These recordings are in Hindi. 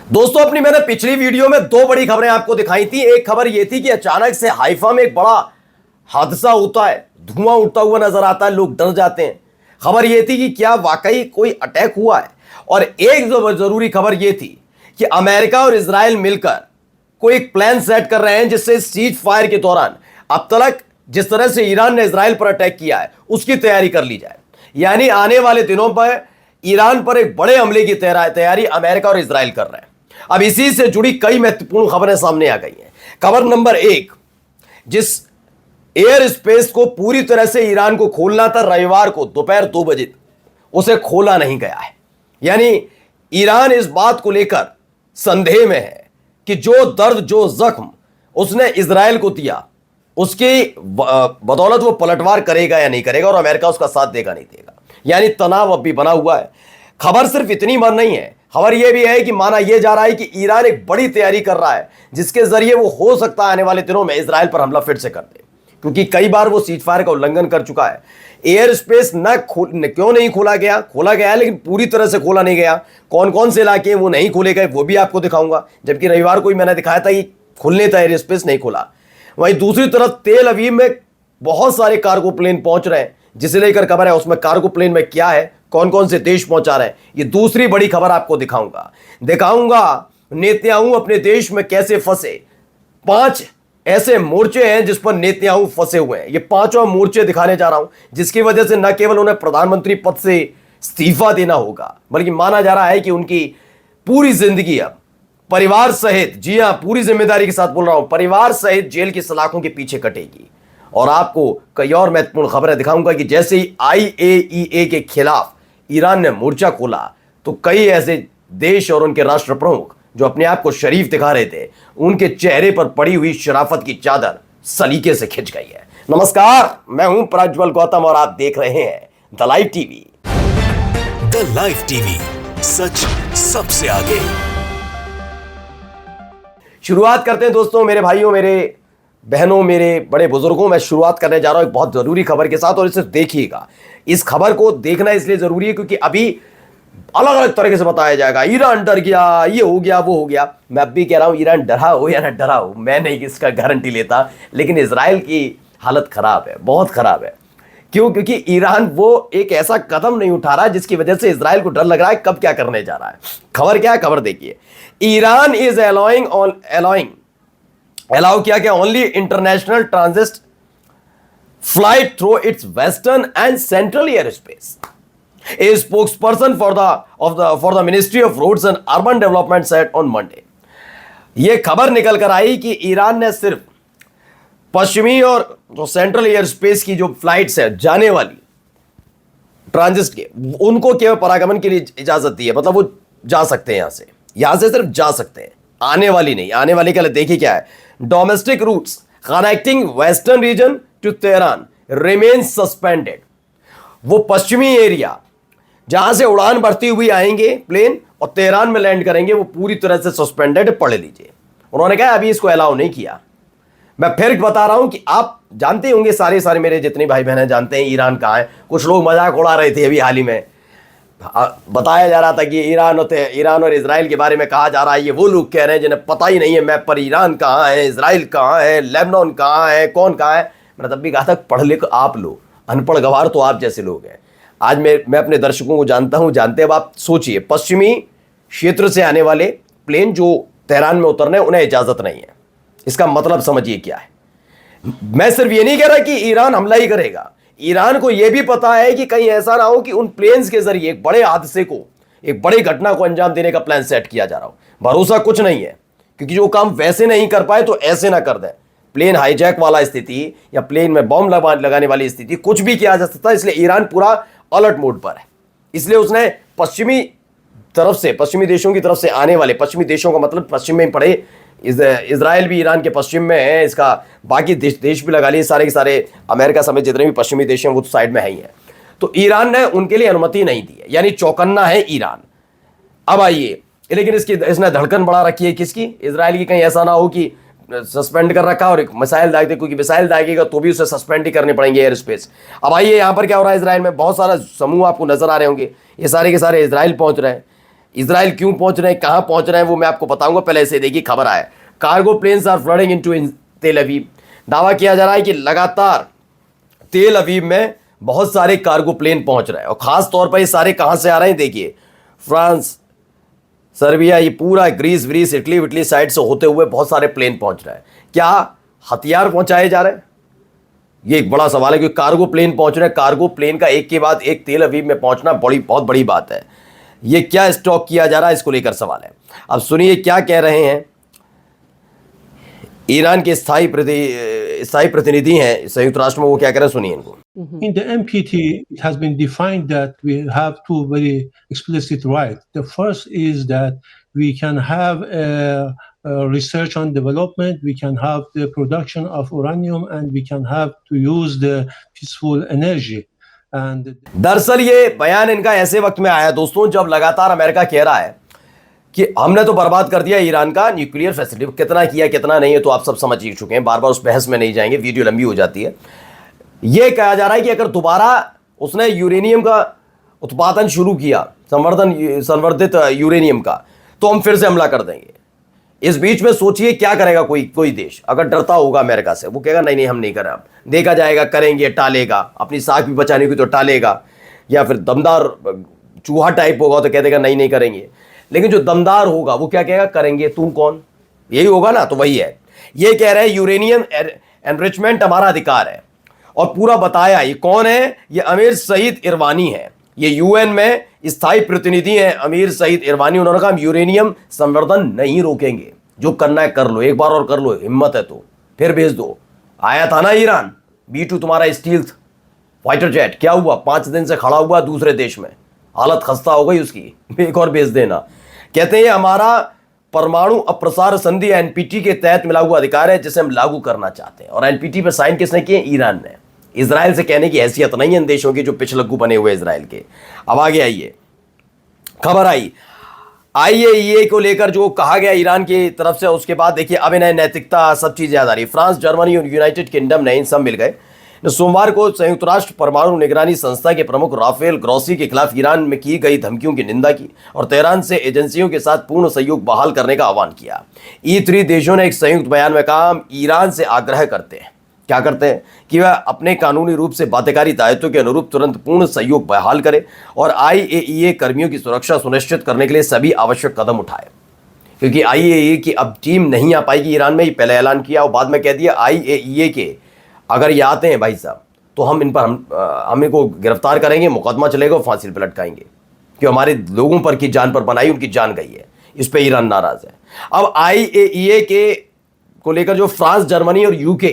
दोस्तों अपनी मैंने पिछली वीडियो में दो बड़ी खबरें आपको दिखाई थी। एक खबर यह थी कि अचानक से हाइफा में एक बड़ा हादसा होता है, धुआं उठता हुआ नजर आता है, लोग डर जाते हैं। खबर यह थी कि क्या वाकई कोई अटैक हुआ है। और एक जो जरूरी खबर यह थी कि अमेरिका और इजराइल मिलकर कोई एक प्लान सेट कर रहे हैं जिससे सीज फायर के दौरान अब तक जिस तरह से ईरान ने इजराइल पर अटैक किया है उसकी तैयारी कर ली जाए। यानी आने वाले दिनों पर ईरान पर एक बड़े हमले की तैयारी अमेरिका और इजराइल कर रहे हैं। अब इसी से जुड़ी कई महत्वपूर्ण खबरें सामने आ गई हैं। खबर नंबर एक, जिस एयर स्पेस को पूरी तरह से ईरान को खोलना था रविवार को दोपहर 2 बजे, उसे खोला नहीं गया है। यानी ईरान इस बात को लेकर संदेह में है कि जो दर्द जो जख्म उसने इजराइल को दिया उसकी बदौलत वो पलटवार करेगा या नहीं करेगा, और अमेरिका उसका साथ देगा नहीं देगा। यानी तनाव अब भी बना हुआ है। खबर सिर्फ इतनी मर नहीं है, खबर यह भी है कि माना यह जा रहा है कि ईरान एक बड़ी तैयारी कर रहा है जिसके जरिए वो हो सकता है आने वाले दिनों में इजराइल पर हमला फिर से कर दे, क्योंकि कई बार वो सीज फायर का उल्लंघन कर चुका है। एयर स्पेस क्यों नहीं खोला गया है, लेकिन पूरी तरह से खोला नहीं गया। कौन कौन से इलाके वो नहीं खोले गए वो भी आपको दिखाऊंगा, जबकि रविवार को ही मैंने दिखाया था कि खुलने था एयर स्पेस, नहीं खोला। वहीं दूसरी तरफ तेल अवीव में बहुत सारे कार्गो प्लेन पहुंच रहे हैं, जिसे लेकर खबर है उसमें कार्गो प्लेन में क्या है, कौन कौन से देश पहुंचा रहे हैं, ये दूसरी बड़ी खबर आपको दिखाऊंगा। नेतन्याहू अपने देश में कैसे फंसे। 5 ऐसे मोर्चे हैं जिस पर नेतन्याहू फंसे हुए हैं। ये 5वां मोर्चे दिखाने जा रहा हूं, जिसकी वजह से न केवल उन्हें प्रधानमंत्री पद से इस्तीफा देना होगा, बल्कि माना जा रहा है कि उनकी पूरी जिंदगी अब परिवार सहित, जी हां पूरी जिम्मेदारी के साथ बोल रहा हूं, परिवार सहित जेल की सलाखों के पीछे कटेगी। और आपको कई और महत्वपूर्ण खबरें दिखाऊंगा कि जैसे ही IAEA के खिलाफ ईरान ने मोर्चा खोला तो कई ऐसे देश और उनके राष्ट्र प्रमुख जो अपने आप को शरीफ दिखा रहे थे, उनके चेहरे पर पड़ी हुई शराफत की चादर सलीके से खिंच गई है। नमस्कार, मैं हूं प्रज्वल गौतम और आप देख रहे हैं the live TV. The live TV, सच सबसे आगे। शुरुआत करते हैं दोस्तों, मेरे भाइयों, मेरे बहनों, मेरे बड़े बुजुर्गों, मैं शुरुआत करने जा रहा हूं एक बहुत जरूरी खबर के साथ, और इसे देखिएगा। इस खबर को देखना इसलिए जरूरी है क्योंकि अभी अलग अलग तरीके से बताया जाएगा। ईरान डर गया, ये हो गया, वो हो गया। मैं अब भी कह रहा हूं ईरान डरा हो या ना डरा हो, मैं नहीं इसका गारंटी लेता, लेकिन इजराइल की हालत खराब है, बहुत खराब है। क्यों? क्योंकि ईरान वो एक ऐसा कदम नहीं उठा रहा जिसकी वजह से इजराइल को डर लग रहा है कब क्या करने जा रहा है। खबर क्या है, खबर देखिए। ईरान इज अलाउ क्या only international transit flight through it's western and central air space. A spokesperson for the Ministry of Roads and Urban Development said on Monday। यह खबर निकल कर आई कि ईरान ने सिर्फ पश्चिमी और जो सेंट्रल एयर स्पेस की जो फ्लाइट्स है जाने वाली ट्रांजिट के, उनको केवल परागमन के लिए इजाजत दी है। मतलब वो जा सकते हैं यहां से सिर्फ जा सकते हैं, आने वाली नहीं। आने वाली के लिए देखिए क्या है, domestic routes connecting western region to Tehran remain suspended. वो पश्चिमी एरिया जहां से उड़ान भरती हुई आएंगे प्लेन और तेहरान में लैंड करेंगे, वो पूरी तरह से सस्पेंडेड, पढ़ लीजिए। उन्होंने कहा अभी इसको अलाउ नहीं किया। मैं फिर बता रहा हूं कि आप जानते होंगे, सारे मेरे जितने भाई बहन जानते हैं ईरान कहां है। कुछ लोग मजाक उड़ा रहे थे अभी हाल ही में, बताया जा रहा था कि ईरान और इजराइल के बारे में कहा जा रहा है। ये वो लोग कह रहे हैं जिन्हें पता ही नहीं है मैप पर ईरान कहां है, इजराइल कहां है, लेबनान कहां है, कौन कहां है। मैंने तब भी कहा था पढ़ लिख आप लोग, अनपढ़ गवार तो आप जैसे लोग हैं। आज मैं अपने दर्शकों को जानते हैं। अब आप सोचिए, पश्चिमी क्षेत्र से आने वाले प्लेन जो तेहरान में उतरने, उन्हें इजाजत नहीं है। इसका मतलब समझिए क्या है। मैं सिर्फ ये नहीं कह रहा कि ईरान हमला ही करेगा, ईरान को यह भी पता है कि कहीं ऐसा ना हो कि उन प्लेन्स के जरिए एक बड़े हादसे को, एक बड़ी घटना को अंजाम देने का प्लान सेट किया जा रहा हो। भरोसा कुछ नहीं है, क्योंकि जो काम वैसे नहीं कर पाए तो ऐसे ना कर दें। प्लेन हाईजैक वाला स्थिति या प्लेन में बम लगाने वाली स्थिति, कुछ भी किया जा सकता है। इसलिए ईरान पूरा अलर्ट मोड पर है। इसलिए उसने पश्चिमी देशों की तरफ से आने वाले, पश्चिमी देशों का मतलब पश्चिम में ही पड़े, इजराइल भी ईरान के पश्चिम में है, इसका बाकी देश भी लगा लिए, सारे के सारे अमेरिका समेत जितने भी पश्चिमी देश हैं वो तो साइड में है ही है। तो ईरान ने उनके लिए अनुमति नहीं दी है, यानी चौकन्ना है ईरान। अब आइए, लेकिन इसने धड़कन बढ़ा रखी है किसकी, इजराइल की। कहीं ऐसा ना हो कि सस्पेंड कर रखा और एक मिसाइल दाग दे, क्योंकि मिसाइल दागेगा तो भी उसे सस्पेंड ही करने पड़ेंगे एयर स्पेस। अब आइए, यहां पर क्या हो रहा है, इजराइल में बहुत सारा समूह आपको नजर आ रहे होंगे, ये सारे के सारे इजराइल पहुंच रहे हैं। इजराइल क्यों पहुंच रहे हैं, कहां पहुंच रहे हैं, वो मैं आपको बताऊंगा। पहले से देखिए खबर आया, cargo planes are flooding into Tel Aviv. दावा किया जा रहा है कि लगातार तेल अवीव में बहुत सारे कार्गो प्लेन पहुंच रहे हैं, और खास तौर पर ये सारे कहां से आ रहे हैं, देखिए फ्रांस, सर्बिया, ये पूरा ग्रीस व्रीस, इटली विटली साइड से होते हुए बहुत सारे प्लेन पहुंच रहे हैं। क्या हथियार पहुंचाए जा रहे हैं, ये एक बड़ा सवाल है, क्योंकि कार्गो प्लेन पहुंच रहे हैं। कार्गो प्लेन का एक के बाद एक तेल अवीव में पहुंचना बहुत बड़ी बात है। ये क्या स्टॉक किया जा रहा है, इसको लेकर सवाल है। अब सुनिए क्या कह रहे हैं ईरान के स्थायी प्रतिनिधि हैं संयुक्त राष्ट्र में, वो क्या कह रहे हैं, सुनिए इनको। In the NPT, it has been defined that we have two very explicit rights. The first is that we can have research and development, we can have the production of uranium, and we can have to use the peaceful energy. And दरअसल ये बयान इनका ऐसे वक्त में आया दोस्तों, जब लगातार अमेरिका कह रहा है कि हमने तो बर्बाद कर दिया ईरान का न्यूक्लियर फैसिलिटी। कितना किया कितना नहीं है तो आप सब समझ ही चुके हैं, बार बार उस बहस में नहीं जाएंगे, वीडियो लंबी हो जाती है। यह कहा जा रहा है कि अगर दोबारा उसने यूरेनियम का उत्पादन शुरू किया, संवर्धित यूरेनियम का, तो हम फिर से हमला कर देंगे। इस बीच में सोचिए क्या करेगा कोई देश, अगर डरता होगा अमेरिका से, वो कहेगा नहीं हम नहीं करें, अब देखा जाएगा, करेंगे, टालेगा, अपनी साख भी बचाने की तो टालेगा, या फिर दमदार चूहा टाइप होगा तो कह देगा नहीं करेंगे। लेकिन जो दमदार होगा वो क्या कहेगा, करेंगे, तू कौन, यही होगा ना। तो वही है, ये कह रहे हैं यूरेनियम एनरिचमेंट हमारा अधिकार है, और पूरा बताया ये कौन है, ये अमीर सईद इरवानी है, ये यूएन में स्थायी प्रतिनिधि हैं अमीर सईद इरवानी। उन्होंने कहा हम यूरेनियम संवर्धन नहीं रोकेंगे, जो करना है कर लो, एक बार और कर लो, हिम्मत है तो फिर भेज दो। आया था ना ईरान B-2 तुम्हारा स्टील्थ फाइटर जेट, क्या हुआ, 5 दिन से खड़ा हुआ दूसरे देश में, हालत खस्ता हो गई उसकी, एक और भेज देना। कहते हैं ये हमारा परमाणु अप्रसार संधि एनपीटी के तहत मिला हुआ अधिकार है, जिसे हम लागू करना चाहते हैं। और एनपीटी पे साइन किसने किए, ईरान ने। इजराइल से कहने की हैसियत नहीं है इन देशों की जो पिछलग्गू बने हुए इजराइल के। अब आगे आइए, खबर आई IAEA को लेकर जो कहा गया ईरान की तरफ से, उसके बाद देखिए अब इन्हें नैतिकता सब चीज़ याद आ रही है। फ्रांस, जर्मनी और यूनाइटेड किंगडम ने इन सब मिल गए सोमवार को संयुक्त राष्ट्र परमाणु निगरानी संस्था के प्रमुख राफेल ग्रॉसी के खिलाफ ईरान में की गई धमकियों की निंदा की और तेहरान से एजेंसियों के साथ पूर्ण सहयोग बहाल करने का आह्वान किया। E3 देशों ने एक संयुक्त बयान में कहा, हम ईरान से आग्रह करते हैं, क्या करते हैं, कि वह अपने कानूनी रूप से बाध्यकारी दायित्व के अनुरूप तुरंत पूर्ण सहयोग बहाल करे और IAEA कर्मियों की सुरक्षा सुनिश्चित करने के लिए सभी आवश्यक कदम उठाए। क्योंकि IAEA की अब टीम नहीं आ पाएगी ईरान में, ही पहले ऐलान किया और बाद में कह दिया IAEA के अगर ये आते हैं भाई साहब तो हम इन पर हम इनको गिरफ्तार करेंगे, मुकदमा चलेगा, फांसी पे लटकाएंगे, क्योंकि हमारे लोगों पर की जान पर बनाई, उनकी जान गई है। इस पे ईरान नाराज है। अब IAEA के को लेकर जो फ्रांस, जर्मनी और UK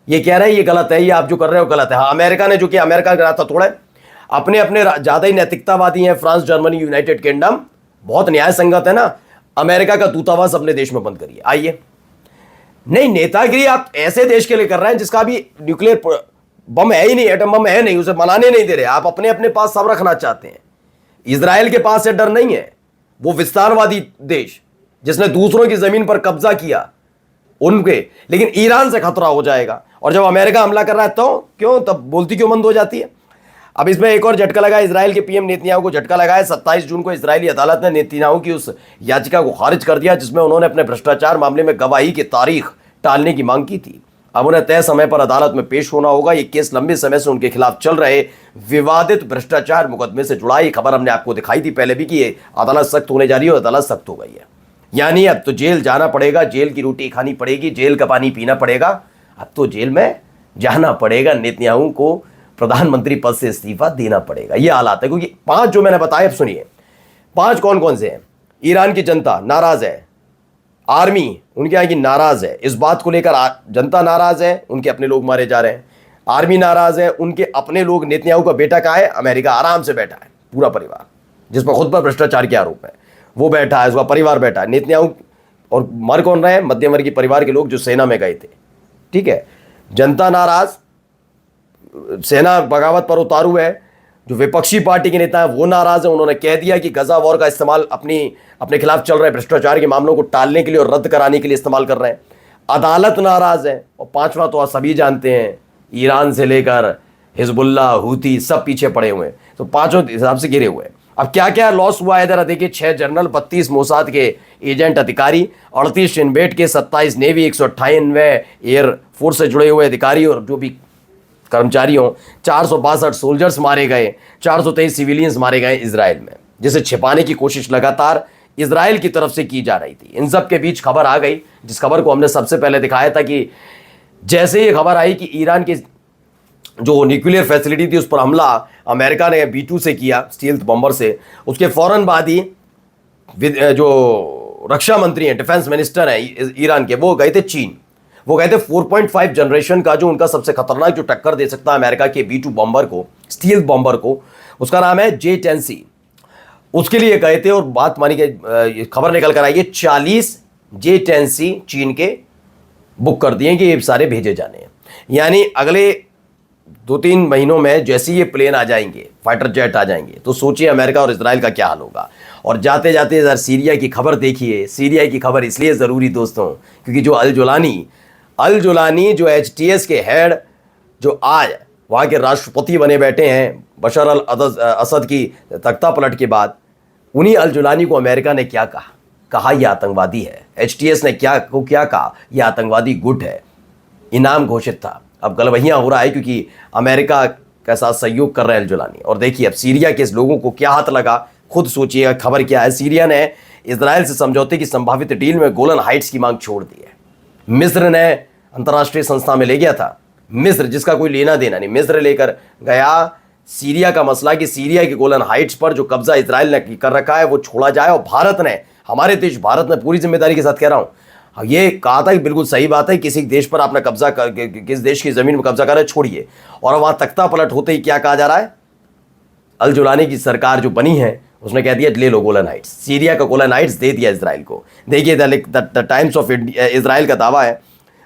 ये कह रहे हैं ये गलत है, ये आप जो कर रहे हो गलत है। हाँ, अमेरिका ने जो कि अमेरिका का रास्ता तोड़ा है, अपने ज़्यादा ही नैतिकतावादी हैं फ्रांस, जर्मनी, यूनाइटेड किंगडम, बहुत न्याय संगत है ना, अमेरिका का दूतावास अपने देश में बंद करिए। आइए, नहीं नेतागिरी आप ऐसे देश के लिए कर रहे हैं जिसका भी न्यूक्लियर बम है ही नहीं, एटम बम है नहीं, उसे बनाने नहीं दे रहे, आप अपने अपने पास सब रखना चाहते हैं। इजराइल के पास से डर नहीं है, वो विस्तारवादी देश जिसने दूसरों की जमीन पर कब्जा किया उनके, लेकिन ईरान से खतरा हो जाएगा। और जब अमेरिका हमला कर रहा है तो क्यों, तब बोलती क्यों बंद हो जाती है। अब इसमें एक और झटका लगा, इजराइल के PM नेतन्याहू को झटका लगा है। 27 जून को इजरायली अदालत ने नेतन्याहू की उस याचिका को खारिज कर दिया जिसमें उन्होंने अपने भ्रष्टाचार मामले में गवाही की तारीख टालने की मांग की थी। अब उन्हें तय समय पर अदालत में पेश होना होगा। ये केस लंबे समय से उनके खिलाफ चल रहे विवादित भ्रष्टाचार मुकदमे से जुड़ा। ये खबर हमने आपको दिखाई थी पहले भी कि ये अदालत सख्त होने जा रही है और अदालत सख्त हो गई है। यानी अब तो जेल जाना पड़ेगा, जेल की रोटी खानी पड़ेगी, जेल का पानी पीना पड़ेगा। अब तो जेल में जाना पड़ेगा, नेतन्याहू को प्रधानमंत्री पद से इस्तीफा देना पड़ेगा। ये हालात है, क्योंकि 5 जो मैंने बताया, अब सुनिए 5 कौन कौन से हैं। ईरान की जनता नाराज है, आर्मी उनके यहाँ की नाराज है, इस बात को लेकर जनता नाराज है, उनके अपने लोग मारे जा रहे हैं। आर्मी नाराज है, उनके अपने लोग। नेतन्याहू का बेटा कहाँ है, अमेरिका, आराम से बैठा है, पूरा परिवार जिस पर खुद पर भ्रष्टाचार के आरोप है वो बैठा है, उसका परिवार बैठा है। नेतन्याहू और मर कौन रहे हैं, मध्यम वर्गीय परिवार के लोग जो सेना में गए थे। ठीक है, जनता नाराज, सेना बगावत पर उतारू है। जो विपक्षी पार्टी के नेता हैं वो नाराज हैं, उन्होंने कह दिया कि गजा वॉर का इस्तेमाल अपने खिलाफ चल रहे भ्रष्टाचार के मामलों को टालने के लिए और रद्द कराने के लिए इस्तेमाल कर रहे हैं। अदालत नाराज है। और 5वां तो आप सभी जानते हैं, ईरान से लेकर हिजबुल्लाह, हूती सब पीछे पड़े हुए हैं, तो 5 हिसाब से गिरे हुए हैं। अब क्या क्या लॉस हुआ है जरा देखिए। 6 जनरल, 32 मोसाद के एजेंट अधिकारी, 38 शिनबेट के, 27 नेवी, 198 एयर फोर्स से जुड़े हुए अधिकारी और जो भी कर्मचारी हों, 462 सोल्जर्स मारे गए, 423 सिविलियंस मारे गए इजराइल में, जिसे छिपाने की कोशिश लगातार इजराइल की तरफ से की जा रही थी। इन सब के बीच खबर आ गई, जिस खबर को हमने सबसे पहले दिखाया था कि जैसे ये खबर आई कि ईरान की जो न्यूक्लियर फैसिलिटी थी उस पर हमला अमेरिका ने B-2 से किया, स्टील्थ बॉम्बर से, उसके फौरन बाद ही जो रक्षा मंत्री हैं, डिफेंस मिनिस्टर हैं ईरान के, वो गए थे चीन। वो गए थे 4.5 जनरेशन का जो उनका सबसे खतरनाक जो टक्कर दे सकता है अमेरिका के B-2 बॉम्बर को, स्टील्थ बॉम्बर को, उसका नाम है J-10C। उसके लिए गए थे और बात मानी कि खबर निकल कर आई है 40 J-10C चीन के बुक कर दिए कि ये सारे भेजे जाने हैं। यानी अगले 2-3 महीनों में जैसे ये प्लेन आ जाएंगे, फाइटर जेट आ जाएंगे, तो सोचिए अमेरिका और इजराइल का क्या हाल होगा। और जाते जाते यार सीरिया की खबर देखिए। सीरिया की खबर इसलिए ज़रूरी दोस्तों क्योंकि जो अल जुलानी जो HTS के हेड, जो आज वहाँ के राष्ट्रपति बने बैठे हैं बशर अल असद की तख्ता पलट के बाद, उन्हीं अल जुलानी को अमेरिका ने क्या कहा यह आतंकवादी है। HTS ने क्या कहा, यह आतंकवादी गुट है, इनाम घोषित था। अब गलवहियाँ हो रहा है क्योंकि अमेरिका के साथ सहयोग कर रहे हैं अल जुलानी। और देखिए अब सीरिया के इस लोगों को क्या हाथ लगा, खुद सोचिएगा। खबर क्या है, सीरिया ने इजराइल से समझौते की संभावित डील में गोलन हाइट्स की मांग छोड़ दी है। मिस्र ने अंतर्राष्ट्रीय संस्था में ले गया था, मिस्र जिसका कोई लेना देना नहीं, मिस्र लेकर गया सीरिया का मसला कि सीरिया के गोलन हाइट्स पर जो कब्जा इजराइल ने कर रखा है वो छोड़ा जाए। और भारत ने, हमारे देश भारत ने पूरी जिम्मेदारी के साथ कह रहा हूं, ये कहा था कि बिल्कुल सही बात है, किसी देश पर आपने कब्जा कर, किस देश की जमीन पर कब्जा कर रहे छोड़िए। और वहां तख्ता पलट होते ही क्या कहा जा रहा है, अल जुलानी की सरकार जो बनी है उसने कह दिया ले लो गोलन हाइट्स, सीरिया का गोलन हाइट्स दे दिया इजराइल को। देखिए द टाइम्स ऑफ इजराइल का दावा है,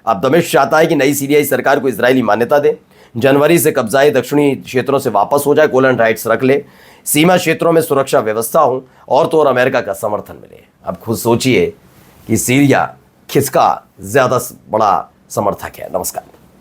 अब दमिश्क चाहता है कि नई सीरियाई सरकार को इजरायली मान्यता दे, जनवरी से कब्जाए दक्षिणी क्षेत्रों से वापस हो जाए, गोलन हाइट्स रख ले, सीमा क्षेत्रों में सुरक्षा व्यवस्था हो और तो और अमेरिका का समर्थन मिले। अब खुद सोचिए कि सीरिया किसका ज्यादा बड़ा समर्थक है। नमस्कार।